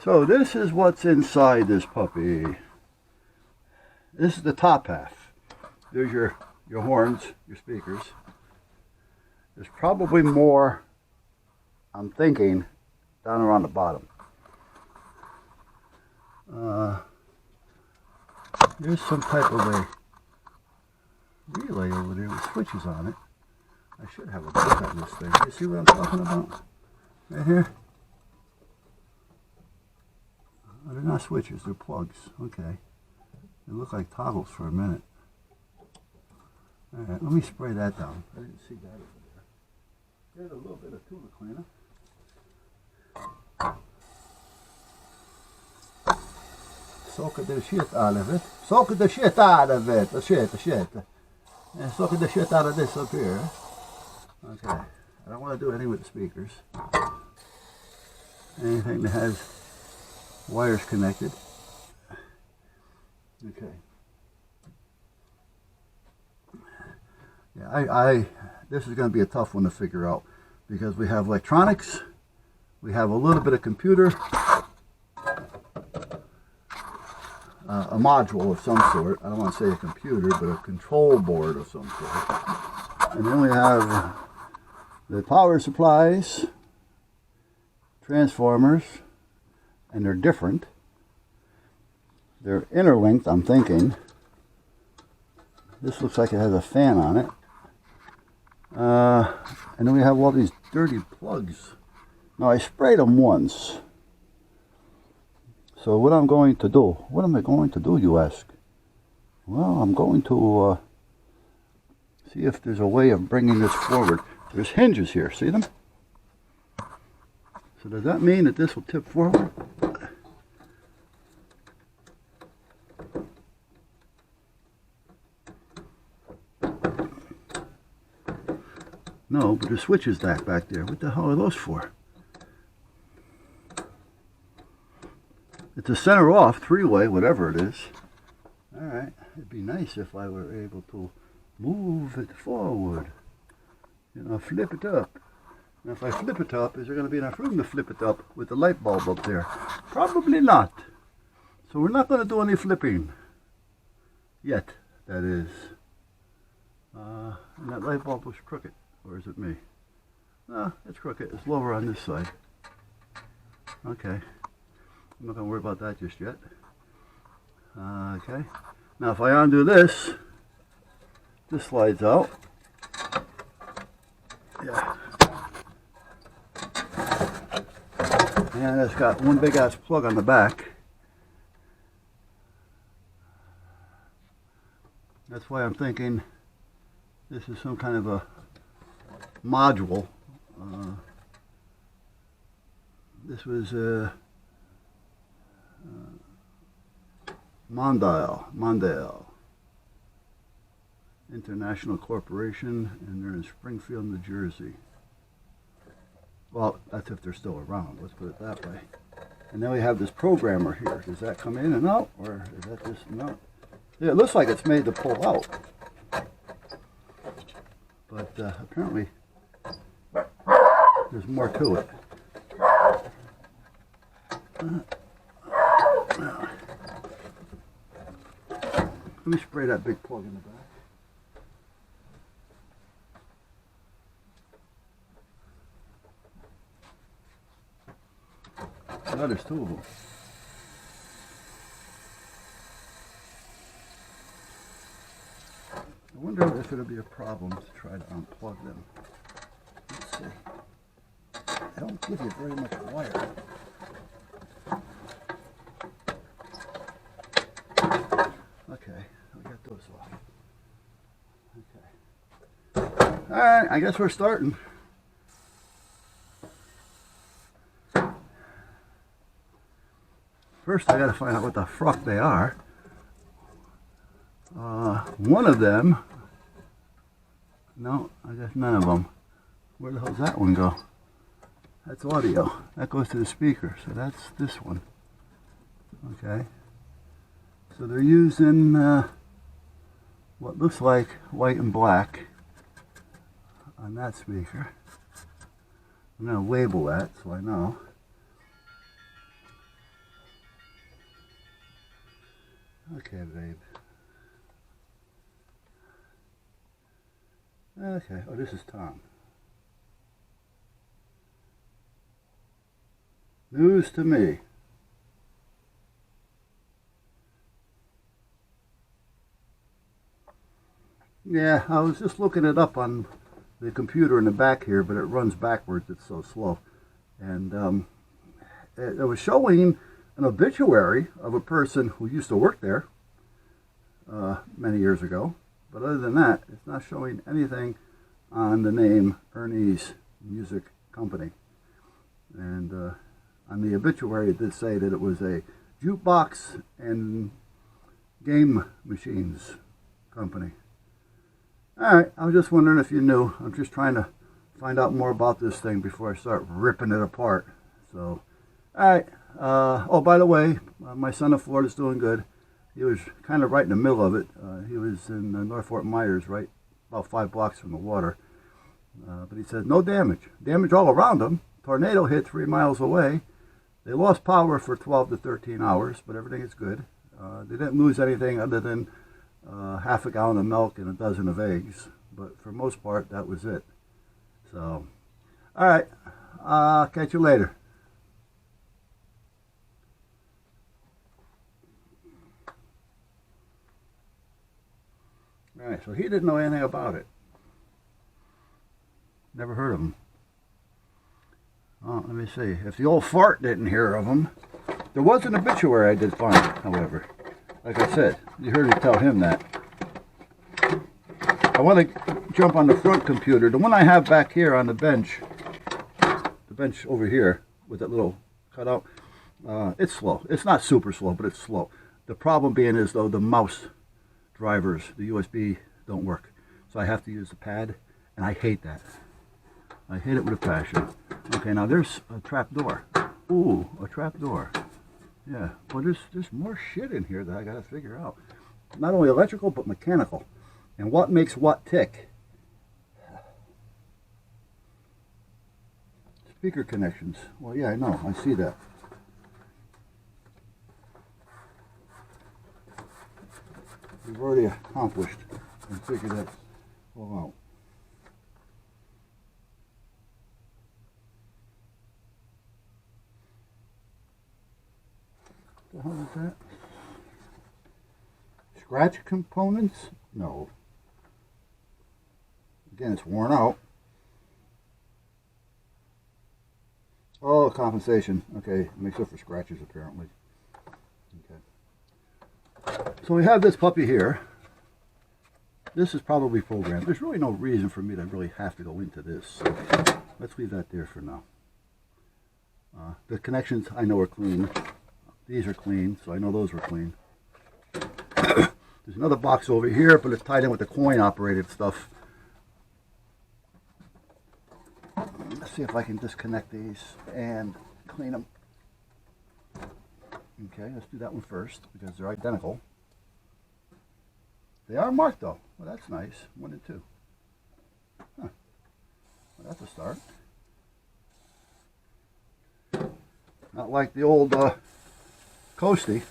So this is what's inside this puppy. This is the top half. There's your horns, your speakers. There's probably more, I'm thinking, down around the bottom. There's some type of a relay over there with switches on it. I should have a book on this thing. You see what I'm talking about? Right here? Oh, they're not switches, they're plugs. Okay. They look like toggles for a minute. Alright, let me spray that down. I didn't see that over there. There's a little bit of tuna cleaner. Soak the shit out of it. Soak the shit out of it. The shit. And soak the shit out of this up here. Okay. I don't want to do anything with the speakers. Anything that has wires connected. Okay. Yeah, this is going to be a tough one to figure out because we have electronics, we have a little bit of computer, a module of some sort. I don't want to say a computer, but a control board of some sort. And then we have the power supplies, transformers, and they're different. They're interlinked, I'm thinking. This looks like it has a fan on it. And then we have all these dirty plugs. Now I sprayed them once. So what I'm going to do, what am I going to do, you ask? Well, I'm going to see if there's a way of bringing this forward. There's hinges here, see them? So does that mean that this will tip forward? No, but the switch is that back there. What the hell are those for? It's a center off, three-way, whatever it is. Alright, it'd be nice if I were able to move it forward. You know, flip it up. Now if I flip it up, is there going to be enough room to flip it up with the light bulb up there? Probably not. So we're not going to do any flipping. Yet, that is. And that light bulb was crooked. Or is it me? No, it's crooked. It's lower on this side. Okay. I'm not going to worry about that just yet. Okay. Now if I undo this, this slides out. Yeah. And it's got one big ass plug on the back. That's why I'm thinking this is some kind of a module. This was Mondale International Corporation, and they're in Springfield, New Jersey. Well, that's if they're still around, let's put it that way. And then we have this programmer here. Does that come in and out, or is that just, no? Yeah, it looks like it's made to pull out. But apparently there's more to it. Let me spray that big plug in the back. Now there's two of them. I wonder if it'll be a problem to try to unplug them. Let's see. They don't give you very much wire. Okay, we got those off. Okay. Alright, I guess we're starting. First I gotta find out what the fruck they are. One of them, no, I guess none of them. Where the hell does that one go? That's audio. That goes to the speaker, so that's this one. Okay. So they're using what looks like white and black on that speaker. I'm going to label that so I know. Okay, babe. Okay. Oh, this is Tom. News to me. Yeah, I was just looking it up on the computer in the back here, but it runs backwards. It's so slow. And it was showing an obituary of a person who used to work there many years ago. But other than that, it's not showing anything on the name Ernie's Music Company. And on the obituary, it did say that it was a jukebox and game machines company. All right, I was just wondering if you knew. I'm just trying to find out more about this thing before I start ripping it apart. So, all right. Oh, by the way, my son in Florida is doing good. He was kind of right in the middle of it. He was in North Fort Myers, right about 5 blocks from the water. But he said no damage. Damage all around him. Tornado hit 3 miles away. They lost power for 12 to 13 hours, but everything is good. They didn't lose anything other than half a gallon of milk and a dozen of eggs. But for the most part, that was it. So, all right. Catch you later. All right, so he didn't know anything about it. Never heard of him. Oh, let me see. If the old fart didn't hear of him, there was an obituary I did find, however. Like I said, you heard me tell him that. I want to jump on the front computer. The one I have back here on the bench over here with that little cutout, it's slow. It's not super slow, but it's slow. The problem being is, though, the mouse drivers, the USB, don't work. So I have to use the pad, and I hate that. I hate it with a passion. Okay, now there's a trap door. Ooh, a trap door. Yeah, well, there's more shit in here that I got to figure out. Not only electrical, but mechanical. And what makes what tick? Speaker connections. Well, yeah, I know. I see that. We've already accomplished and figured that all out. What the hell is that? Scratch components? No. Again, it's worn out. Oh, compensation. Okay, makes up for scratches apparently. Okay. So we have this puppy here. This is probably programmed. There's really no reason for me to really have to go into this. So let's leave that there for now. The connections I know are clean. These are clean, so I know those were clean. There's another box over here, but it's tied in with the coin-operated stuff. Let's see if I can disconnect these and clean them. Okay, let's do that one first because they're identical. They are marked though. Well, that's nice. 1 and 2. Huh. Well, that's a start. Not like the old Coastie.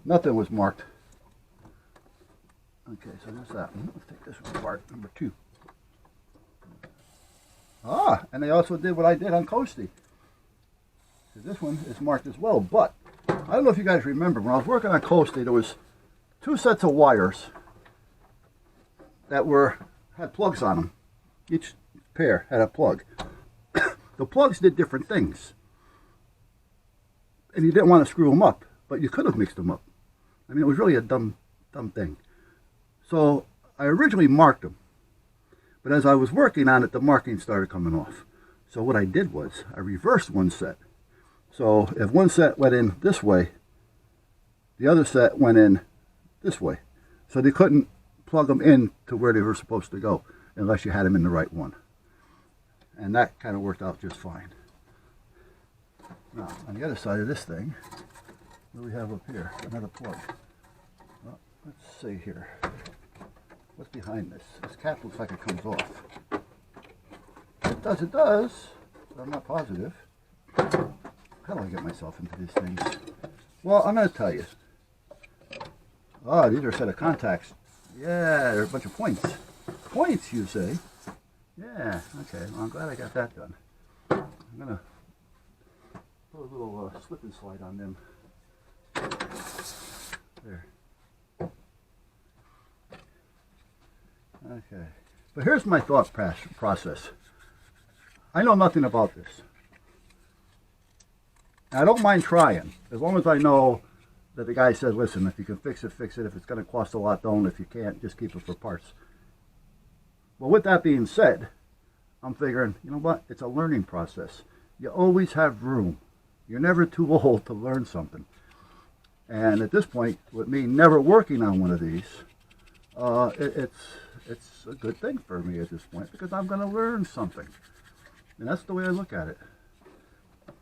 Nothing was marked. Okay, so there's that one. Let's take this one apart. Number 2. Ah, and they also did what I did on Coastie. So this one is marked as well, but I don't know if you guys remember, when I was working on Coastie, there was 2 sets of wires that had plugs on them. Each pair had a plug. The plugs did different things. And you didn't want to screw them up, but you could have mixed them up. I mean, it was really a dumb thing. So I originally marked them. But as I was working on it, the marking started coming off. So what I did was I reversed one set. So if one set went in this way, the other set went in this way. So they couldn't plug them in to where they were supposed to go unless you had them in the right one. And that kind of worked out just fine. Now, on the other side of this thing, what do we have up here? Another plug. Well, let's see here. What's behind this? This cap looks like it comes off. It does, but I'm not positive. How do I get myself into these things? Well, I'm going to tell you. Oh, these are a set of contacts. Yeah, they're a bunch of points. Points, you say? Yeah, okay. Well, I'm glad I got that done. I'm going to put a little slip and slide on them. There. Okay. But here's my thought process. I know nothing about this. I don't mind trying, as long as I know that the guy says, listen, if you can fix it, fix it. If it's going to cost a lot, don't. If you can't, just keep it for parts. Well, with that being said, I'm figuring, you know what? It's a learning process. You always have room. You're never too old to learn something. And at this point, with me never working on one of these, it's a good thing for me at this point, because I'm going to learn something. And that's the way I look at it.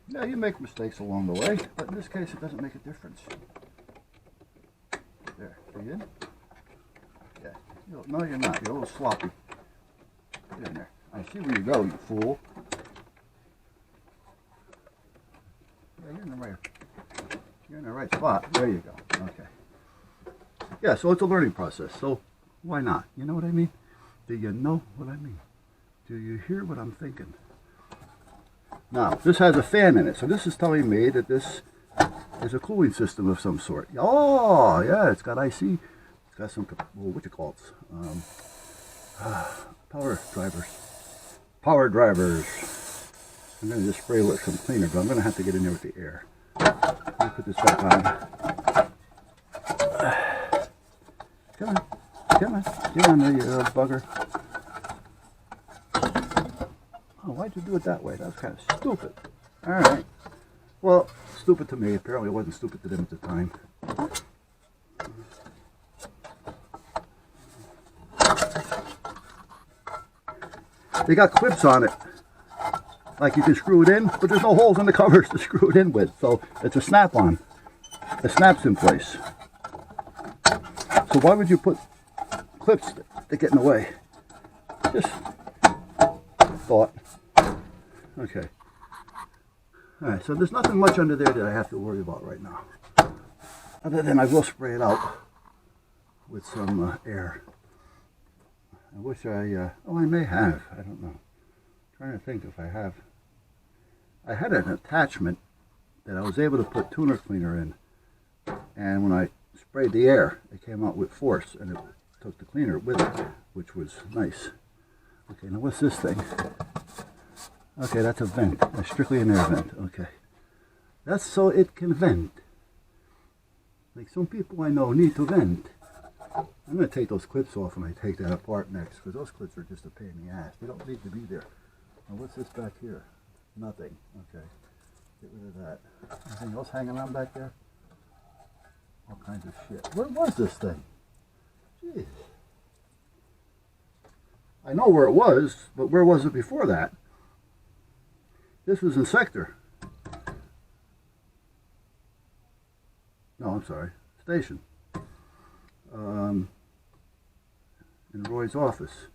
Yeah, you make mistakes along the way, but in this case, it doesn't make a difference. There, see in? Yeah. No, you're not. You're a little sloppy. Get in there. I see where you go, you fool. Yeah, you're in the right spot. There you go. Okay. Yeah, so it's a learning process. So why not? You know what I mean? Do you know what I mean? Do you hear what I'm thinking? Now, this has a fan in it, so this is telling me that this is a cooling system of some sort. Oh, yeah, it's got IC. It's got some, well, what you call it? Power drivers. Power drivers. I'm going to just spray with some cleaner, but I'm going to have to get in there with the air. Let me put this back on. Come on. Come on. Get on there, you bugger. Oh, why'd you do it that way? That was kind of stupid. Alright. Well, stupid to me. Apparently it wasn't stupid to them at the time. They got clips on it. Like you can screw it in, but there's no holes in the covers to screw it in with. So it's a snap-on. It snaps in place. So why would you put clips that get in the way? Just thought. Okay. Alright, so there's nothing much under there that I have to worry about right now. Other than I will spray it out with some air. I wish I may have. I don't know. I'm trying to think if I have. I had an attachment that I was able to put tuner cleaner in. And when I sprayed the air, it came out with force. And it took the cleaner with it, which was nice. Okay, now what's this thing? Okay, that's a vent. That's strictly an air vent. Okay. That's so it can vent. Like some people I know need to vent. I'm going to take those clips off when I take that apart next, because those clips are just a pain in the ass. They don't need to be there. Now what's this back here? Nothing. Okay. Get rid of that. Anything else hanging around back there? All kinds of shit. Where was this thing? Jeez. I know where it was, but where was it before that? This was in sector. No, I'm sorry. Station. In Roy's office.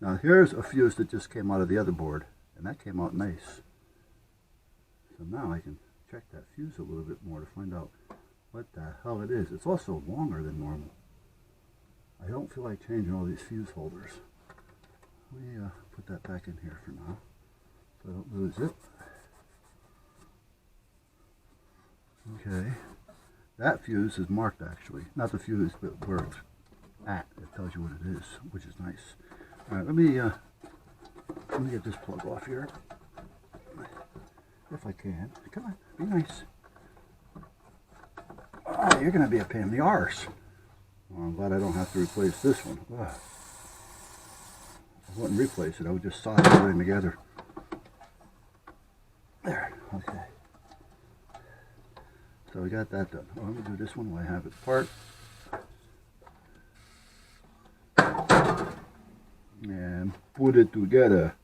Now here's a fuse that just came out of the other board, and that came out nice. So now I can check that fuse a little bit more to find out what the hell it is. It's also longer than normal. I don't feel like changing all these fuse holders. Let me put that back in here for now, so I don't lose it. Okay, that fuse is marked actually, not the fuse, but where it's at. It tells you what it is, which is nice. All right, let me get this plug off here, if I can. Come on, be nice. Oh, you're gonna be a pain in the arse. Well, I'm glad I don't have to replace this one. Ugh. I wouldn't replace it. I would just solder everything together. There. Okay. So we got that done. Oh, I'm gonna do this one while I have it apart. And put it together.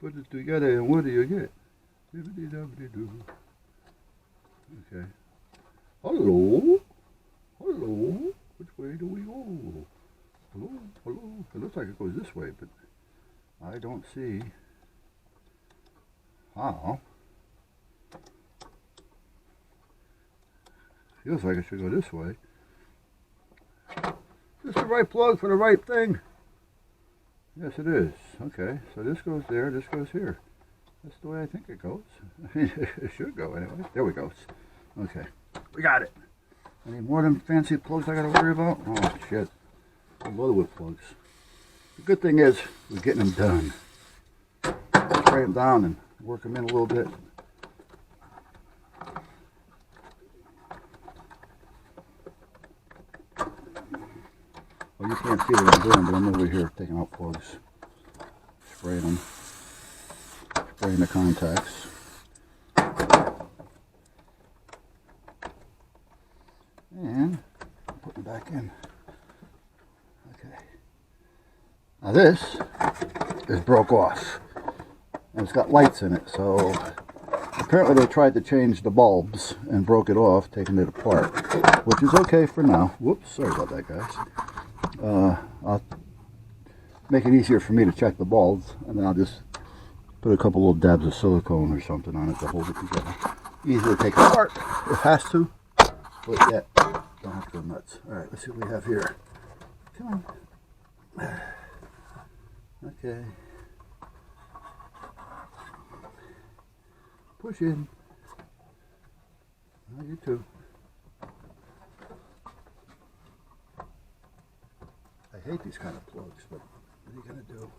Put it together, and what do you get? Okay. Hello? Hello? Which way do we go? Hello? Hello? It looks like it goes this way, but I don't see how. Feels like it should go this way. Is this the right plug for the right thing? Yes, it is. Okay, so this goes there, this goes here. That's the way I think it goes. It should go anyway. There we go. Okay, we got it. Any more than fancy plugs I gotta worry about? Oh, shit. I'm loaded with plugs. The good thing is, we're getting them done. Spray them down and work them in a little bit. Well, you can't see what I'm doing, but I'm over here taking out plugs. Spraying them. Spraying the contacts. And putting it back in. Okay. Now this is broke off. And it's got lights in it, so apparently they tried to change the bulbs and broke it off, taking it apart, which is okay for now. Whoops, sorry about that, guys. I'll make it easier for me to check the bulbs, and then I'll just put a couple little dabs of silicone or something on it to hold it together. Easy to take apart. It has to, but yet don't have to go nuts. All right, let's see what we have here. Come on. Okay. Push in. Oh, you too. I hate these kind of plugs, but what are you going to do?